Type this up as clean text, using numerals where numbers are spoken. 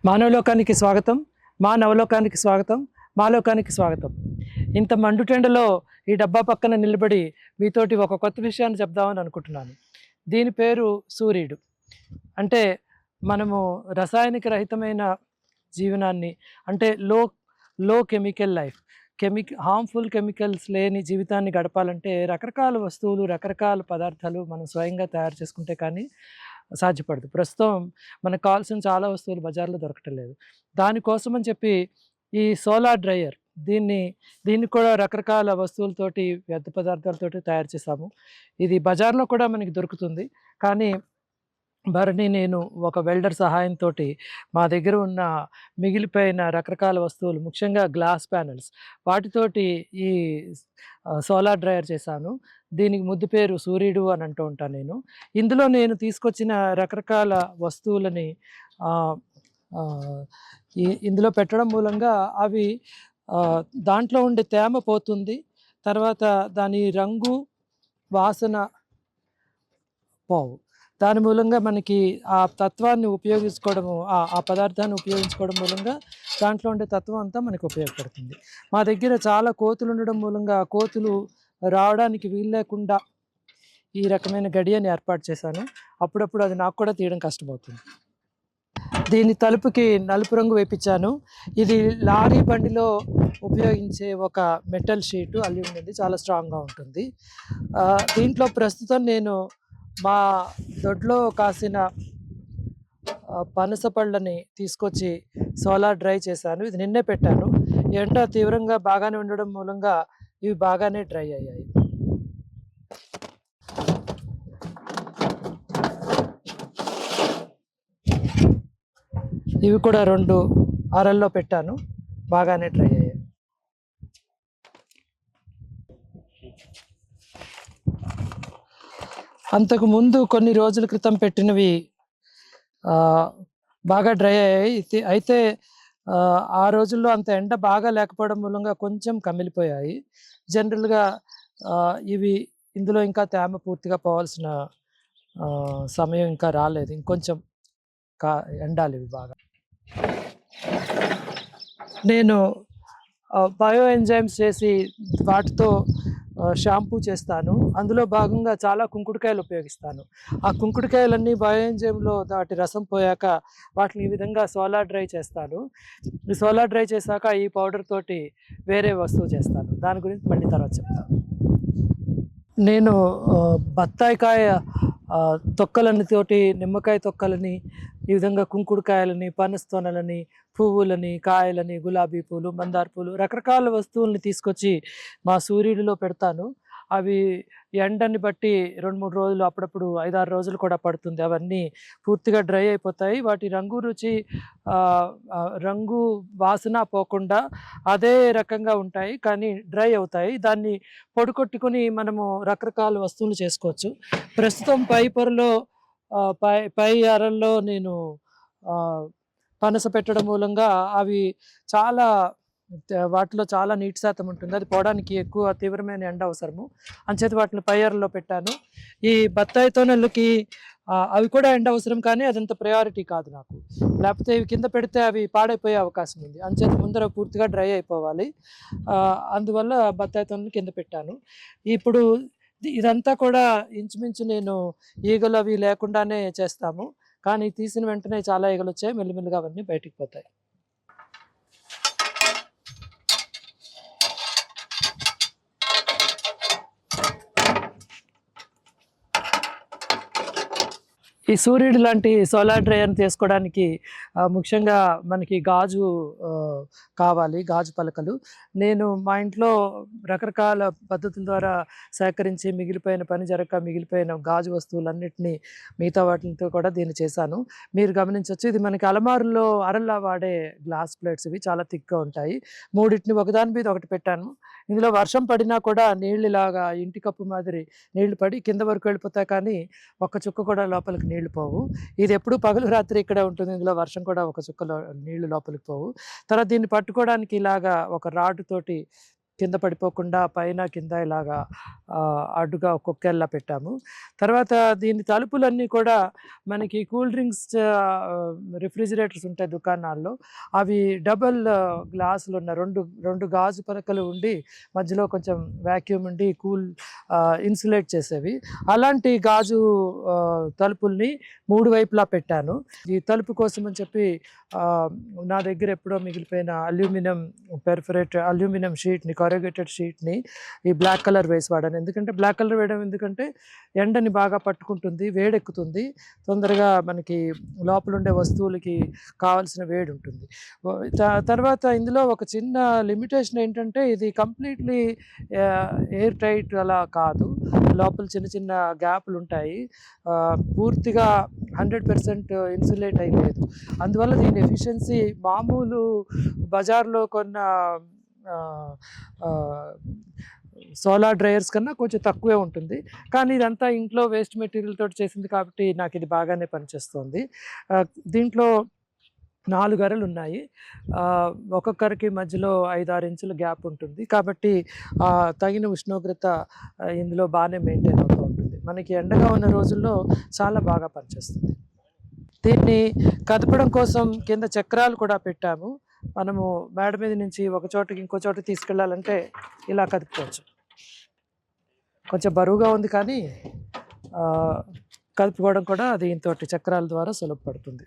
మానవలోకానికి స్వాగతం. మా నవలోకానికి స్వాగతం. మా లోకానికి స్వాగతం. ఇంత మండుటెండలో ఈ డబ్బా పక్కన నిలబడి మీతోటి ఒక కొత్త విషయాన్ని చెప్దామని అనుకుంటున్నాను. దీని పేరు సూర్యుడు. అంటే మనము రసాయనిక రహితమైన జీవనాన్ని, అంటే లో కెమికల్ లైఫ్, హార్మ్ఫుల్ కెమికల్స్ లేని జీవితాన్ని గడపాలంటే రకరకాల వస్తువులు, రకరకాల పదార్థాలు మనం స్వయంగా తయారు చేసుకుంటే కానీ సాధ్యపడదు. ప్రస్తుతం మనకు కావాల్సిన చాలా వస్తువులు బజార్‌లో దొరకటం లేదు. దానికోసమని చెప్పి ఈ సోలార్ డ్రైయర్, దీన్ని కూడా రకరకాల వస్తువులతోటి, వ్యర్థ పదార్థాలతోటి తయారు చేశాము. ఇది బజార్‌లో కూడా మనకి దొరుకుతుంది. కానీ నేను ఒక వెల్డర్ సహాయంతోటి మా దగ్గర ఉన్న మిగిలిపోయిన రకరకాల వస్తువులు, ముఖ్యంగా గ్లాస్ ప్యానెల్స్, వాటితోటి ఈ సోలార్ డ్రైయర్ చేశాను. దీనికి ముద్దు పేరు సూర్యుడు అని అంటూ ఉంటాను నేను. ఇందులో నేను తీసుకొచ్చిన రకరకాల వస్తువులని ఆహ్, ఆహ్, ఇందులో పెట్టడం మూలంగా అవి దాంట్లో ఉండే తేమ పోతుంది. తర్వాత దాని రంగు, వాసన పోవు. దాని మూలంగా మనకి ఆ తత్వాన్ని ఉపయోగించుకోవడము, ఆ పదార్థాన్ని ఉపయోగించుకోవడం మూలంగా దాంట్లో ఉండే తత్వం అంతా మనకు ఉపయోగపడుతుంది. మా దగ్గర చాలా కోతులు ఉండడం మూలంగా ఆ కోతులు రావడానికి వీలు లేకుండా ఈ రకమైన గడియని ఏర్పాటు చేశాను. అప్పుడప్పుడు అది నాకు కూడా తీయడం కష్టమవుతుంది. దీని తలుపుకి నలుపు రంగు వేపించాను. ఇది లారీ బండిలో ఉపయోగించే ఒక మెటల్ షీటు అల్యూమినియంది, చాలా స్ట్రాంగ్‌గా ఉంటుంది. దీంట్లో ప్రస్తుతం నేను మా దొడ్లో కాసిన పనస పళ్ళని తీసుకొచ్చి సోలార్ డ్రై చేశాను. ఇది నిన్నే పెట్టాను. ఎండ తీవ్రంగా బాగానే ఉండడం మూలంగా ఇవి బాగానే డ్రై అయ్యాయి. ఇవి కూడా 2 అరల్లో పెట్టాను. బాగానే డ్రై అయ్యాయి. అంతకు ముందు కొన్ని రోజుల క్రితం పెట్టినవి బాగా డ్రై అయ్యాయి. అయితే ఆ రోజుల్లో అంత ఎండ బాగా లేకపోవడం మూలంగా కొంచెం కమిలిపోయాయి. జనరల్‌గా ఇవి ఇందులో ఇంకా తేమ పూర్తిగా పోవాల్సిన సమయం ఇంకా రాలేదు. ఇంకొంచెం ఎండాలి ఇవి బాగా. నేను బయో ఎంజైమ్స్ చేసి వాటితో షాంపూ చేస్తాను. అందులో భాగంగా చాలా కుంకుడుకాయలు ఉపయోగిస్తాను. ఆ కుంకుడుకాయలన్నీ బయో ఎంజైమ్‌లో వాటి రసం పోయాక వాటిని ఈ విధంగా సోలార్ డ్రై చేస్తాను. ఈ సోలార్ డ్రై చేశాక ఈ పౌడర్ తోటి వేరే వస్తువు చేస్తాను. దాని గురించి మళ్ళీ తర్వాత చెప్తాను. నేను బత్తాయికాయ తొక్కలతోటి, నిమ్మకాయ తొక్కలని, ఈ విధంగా కుంకుడుకాయలని, పనస తొనలని, పువ్వులని, కాయలని, గులాబీ పూలు, మందార పూలు, రకరకాల వస్తువుల్ని తీసుకొచ్చి మా సూర్యుడిలో పెడతాను. అవి ఎండని బట్టి 2, 3 రోజులు, అప్పుడప్పుడు 5, 6 రోజులు కూడా పడుతుంది. అవన్నీ పూర్తిగా డ్రై అయిపోతాయి. వాటి రంగు, రుచి, రంగు, వాసన పోకుండా అదే రకంగా ఉంటాయి. కానీ డ్రై అవుతాయి. దాన్ని పొడి కొట్టుకొని మనము రకరకాల వస్తువులు చేసుకోవచ్చు. ప్రస్తుతం పై పొరలో, పై అరల్లో నేను పనస పెట్టడం మూలంగా అవి చాలా, వాటిలో చాలా నీటి శాతం ఉంటుంది. అది పోవడానికి ఎక్కువ తీవ్రమైన ఎండ అవసరము. అంచేత వాటిని పై అరలో పెట్టాను. ఈ బత్తాయి తొనలకి అవి కూడా ఎండ అవసరం, కానీ అదంత ప్రయారిటీ కాదు నాకు. లేకపోతే ఇవి కింద పెడితే అవి పాడైపోయే అవకాశం ఉంది. అంచేత ముందర పూర్తిగా డ్రై అయిపోవాలి. అందువల్ల బత్తాయి తొనలు కింద పెట్టాను. ఇప్పుడు ఇదంతా కూడా ఇంచుమించు నేను ఈగలు అవి లేకుండానే చేస్తాము. కానీ తీసిన వెంటనే చాలా ఈగలు వచ్చాయి. మెల్లిమెల్లిగా అవన్నీ బయటికి పోతాయి. ఈ సూర్యుడు లాంటి సోలార్ డ్రైయర్‌ని చేసుకోవడానికి ముఖ్యంగా మనకి గాజు కావాలి, గాజు పలకలు. నేను మా ఇంట్లో రకరకాల పద్ధతుల ద్వారా సేకరించి మిగిలిపోయిన, పని జరగక మిగిలిపోయిన గాజు వస్తువులన్నిటినీ, మిగతా వాటితో కూడా దీన్ని చేశాను. మీరు గమనించొచ్చు, ఇది మనకి అలమారుల్లో అరల్లా వాడే గ్లాస్ ప్లేట్స్. ఇవి చాలా థిక్‌గా ఉంటాయి. మూడిటిని ఒకదాని మీద ఒకటి పెట్టాను. ఇందులో వర్షం పడినా కూడా నీళ్ళు ఇలాగా ఇంటి కప్పు మాదిరి నీళ్లు పడి కింద వరకు వెళ్ళిపోతాయి, కానీ ఒక్క చుక్క కూడా లోపలికి నీళ్లు పోవు. ఇది ఎప్పుడు పగలు రాత్రి ఇక్కడే ఉంటుంది. ఇందులో వర్షం కూడా ఒక చుక్కలో నీళ్లు లోపలికి పోవు. తర్వాత దీన్ని పట్టుకోవడానికి ఇలాగా ఒక రాడ్ తోటి కింద పడిపోకుండా పైన కింద ఇలాగా అడ్డుగా కొక్కేలా పెట్టాము. తర్వాత దీని తలుపులన్నీ కూడా మనకి కూల్ డ్రింక్స్ రిఫ్రిజిరేటర్స్ ఉంటాయి దుకాణాల్లో. అవి డబుల్ గ్లాసులున్న 2 గాజు పలకలు ఉండి మధ్యలో కొంచెం వాక్యూమ్ ఉండి ఇన్సులేట్ చేసేవి. అలాంటి గాజు తలుపుల్ని 3 వైపులా పెట్టాను. ఈ తలుపు కోసం అని చెప్పి నా దగ్గర ఎప్పుడో మిగిలిపోయిన అల్యూమినియం షీట్‌ని, కరుగేటెడ్ షీట్‌ని ఈ బ్లాక్ కలర్ వేసి వాడాను. ఎందుకంటే బ్లాక్ కలర్ వేయడం ఎందుకంటే ఎండని బాగా పట్టుకుంటుంది, వేడెక్కుతుంది. తొందరగా మనకి లోపలుండే వస్తువులకి కావాల్సిన వేడి ఉంటుంది. తర్వాత ఇందులో ఒక చిన్న లిమిటేషన్ ఏంటంటే ఇది కంప్లీట్‌లీ ఎయిర్ టైట్ అలా కాదు. లోపల చిన్న చిన్న గ్యాపులుంటాయి. పూర్తిగా 100% ఇన్సులేట్ అయి లేదు. అందువల్ల దీని ఎఫిషియన్సీ మామూలు బజార్‌లో కొన్న ఆహ్, ఆహ్, సోలార్ డ్రైయర్స్ కన్నా కొంచెం తక్కువే ఉంటుంది. కానీ ఇదంతా ఇంట్లో వేస్ట్ మెటీరియల్ తోటి చేసింది కాబట్టి నాకిది బాగానే పనిచేస్తోంది. దీంట్లో 4 అరలున్నాయి. ఒక్కొక్కరికి మధ్యలో 5, 6 ఇంచుల గ్యాప్ ఉంటుంది. కాబట్టి తగిన ఉష్ణోగ్రత ఇందులో బానే మెయింటైన్ అవుతూ ఉంటుంది. మనకి ఎండగా ఉన్న రోజుల్లో చాలా బాగా పనిచేస్తుంది. దీన్ని కదపడం కోసం కింద చక్రాలు కూడా పెట్టాము. మనము మేడ మీద నుంచి ఒక చోటకి ఇంకో చోటకి తీసుకెళ్ళాలంటే ఇలా కదుపుకోవచ్చు. కొంచెం బరువుగా ఉంది కానీ కదుపుకోవడం కూడా దీనితోటి చక్రాల ద్వారా సులభపడుతుంది.